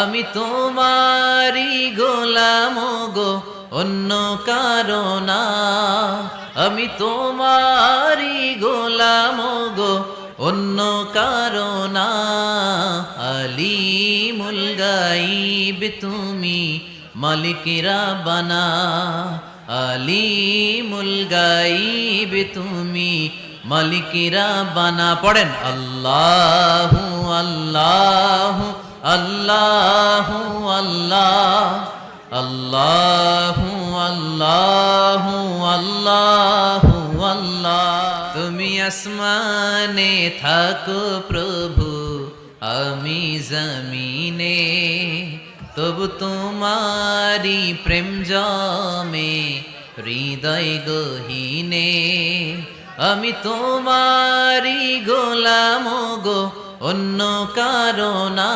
আমি তোমারি গোলাম গো, অন্য কারো না। আমি তোমারি গোলাম গো, অন্য কারো না। আলিমুল গাইব তুমি, মালিক রাব্বানা। আলিমুল গাইব তুমি, মালিক রাব্বানা। পড়েন আল্লাহু আল্লাহু আল্লাহু আল্লাহ, আল্লাহু আল্লাহু আল্লাহু আল্লাহ। তুমি আসমানে থাকো প্রভু, আমি জমিনে, তবু তোমারি প্রেম জমে হৃদয় গহীনে। আমি তোমারি গোলাম গো, অন্য কারো না।